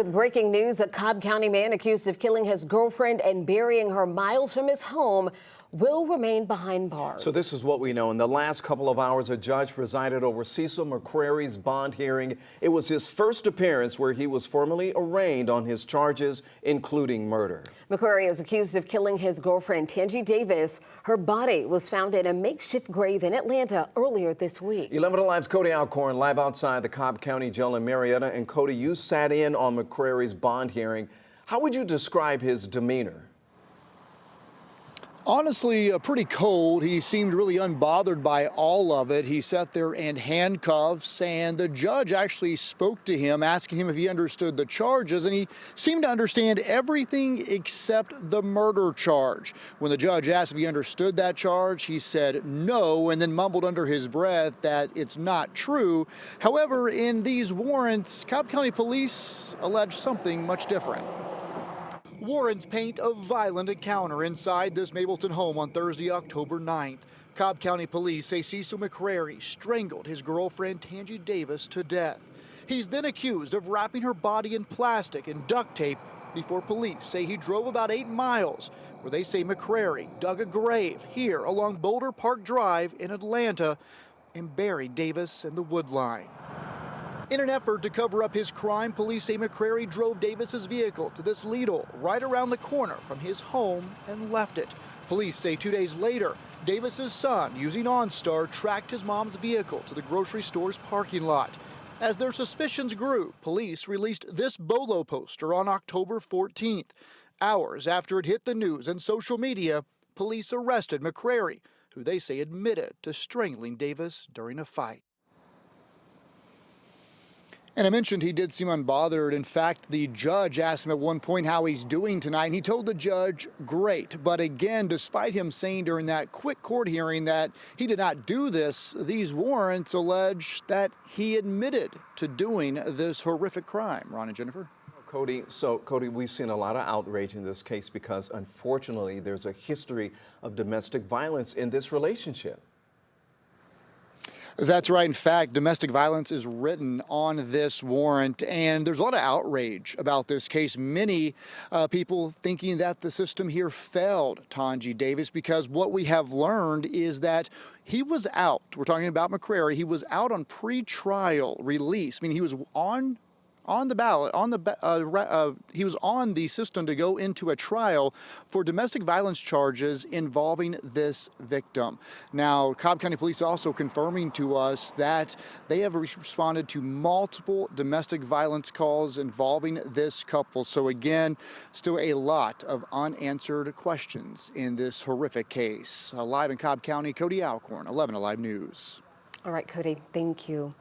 With breaking news, a Cobb County man accused of killing his girlfriend and burying her miles from his home will remain behind bars. So this is what we know. In the last couple of hours, a judge presided over Cecil McCrary's bond hearing. It was his first appearance where he was formally arraigned on his charges, including murder. McCrary is accused of killing his girlfriend, Tangi Davis. Her body was found in a makeshift grave in Atlanta earlier this week. 11 Alive's Cody Alcorn live outside the Cobb County Jail in Marietta. And Cody, you sat in on McCrary's bond hearing. How would you describe his demeanor? Honestly, pretty cold. He seemed really unbothered by all of it. He sat there in handcuffs, and the judge actually spoke to him, asking him if he understood the charges, and he seemed to understand everything except the murder charge. When the judge asked if he understood that charge, he said no, and then mumbled under his breath that it's not true. However, in these warrants, Cobb County Police allege something much different. Warrants paint a violent encounter inside this Mableton home on Thursday, October 9th. Cobb County Police say Cecil McCrary strangled his girlfriend, Tangi Davis, to death. He's then accused of wrapping her body in plastic and duct tape before police say he drove about 8 miles, where they say McCrary dug a grave here along Boulder Park Drive in Atlanta and buried Davis in the wood line. In an effort to cover up his crime, police say McCrary drove Davis's vehicle to this Lidl right around the corner from his home and left it. Police say 2 days later, Davis's son, using OnStar, tracked his mom's vehicle to the grocery store's parking lot. As their suspicions grew, police released this bolo poster on October 14th. Hours after it hit the news and social media, police arrested McCrary, who they say admitted to strangling Davis during a fight. And I mentioned he did seem unbothered. In fact, the judge asked him at one point how he's doing tonight, and he told the judge, great. But again, despite him saying during that quick court hearing that he did not do this, these warrants allege that he admitted to doing this horrific crime. Ron and Jennifer? Cody, we've seen a lot of outrage in this case because, unfortunately, there's a history of domestic violence in this relationship. That's right. In fact, domestic violence is written on this warrant, and there's a lot of outrage about this case. Many people thinking that the system here failed Tangi Davis because what we have learned is that he was out. We're talking about McCrary. He was out on pre-trial release. I mean, he was on the ballot, he was on the system to go into a trial for domestic violence charges involving this victim. Now, Cobb County Police also confirming to us that they have responded to multiple domestic violence calls involving this couple. So again, still a lot of unanswered questions in this horrific case. Live in Cobb County, Cody Alcorn, 11 Alive News. All right, Cody, thank you.